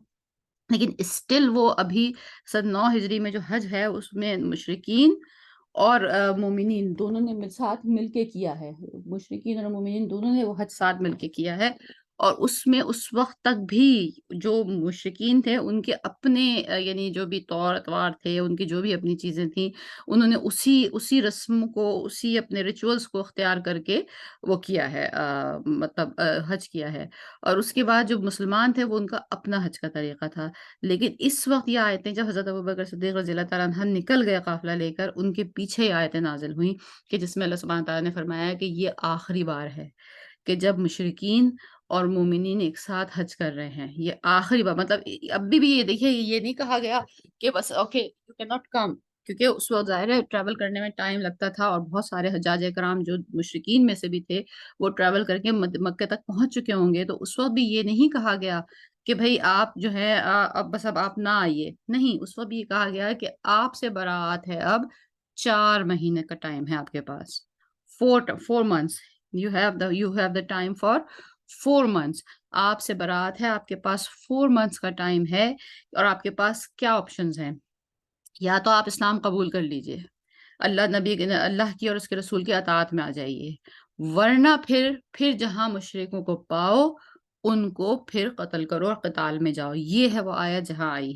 لیکن اسٹل وہ ابھی سن 9 ہجری میں جو حج ہے اس میں مشرکین اور مومنین دونوں نے ساتھ مل کے کیا ہے، مشرکین اور مومنین دونوں نے وہ حج ساتھ مل کے کیا ہے، اور اس میں اس وقت تک بھی جو مشرکین تھے ان کے اپنے یعنی جو بھی طور اتوار تھے، ان کی جو بھی اپنی چیزیں تھیں، انہوں نے اسی رسم کو، اسی اپنے ریچولز کو اختیار کر کے وہ کیا ہے، مطلب حج کیا ہے۔ اور اس کے بعد جو مسلمان تھے وہ ان کا اپنا حج کا طریقہ تھا۔ لیکن اس وقت یہ آیتیں جب حضرت ابوبکر صدیق رضی اللہ تعالیٰ عنہ نکل گئے قافلہ لے کر، ان کے پیچھے یہ آیتیں نازل ہوئیں کہ جس میں اللہ سبحانہ تعالیٰ نے فرمایا کہ یہ آخری بار ہے کہ جب مشرکین اور مومنین ایک ساتھ حج کر رہے ہیں، یہ آخری بار، مطلب ابھی بھی یہ دیکھیے یہ نہیں کہا گیا کہ بس okay you can not come, کیونکہ اس وقت ظاہر ہے ٹریول کرنے میں ٹائم لگتا تھا، اور بہت سارے حجاج کرام جو مشرکین میں سے بھی تھے وہ ٹریول کر کے مکہ تک پہنچ چکے ہوں گے، تو اس وقت بھی یہ نہیں کہا گیا کہ بھئی آپ جو ہے اب آپ نہ آئیے، نہیں، اس وقت بھی یہ کہا گیا کہ آپ سے براعت ہے، اب 4 مہینے کا ٹائم ہے آپ کے پاس، 4 months، you have the time for 4 months، آپ سے براعت ہے، آپ کے پاس 4 months کا ٹائم ہے، اور آپ کے پاس کیا آپشنز ہیں؟ یا تو آپ اسلام قبول کر لیجئے، اللہ کی اور اس کے رسول کی اطاعت میں آ جائیے، ورنہ پھر جہاں مشرکوں کو پاؤ ان کو پھر قتل کرو اور قتال میں جاؤ۔ یہ ہے وہ آیت جہاں آئی ہے۔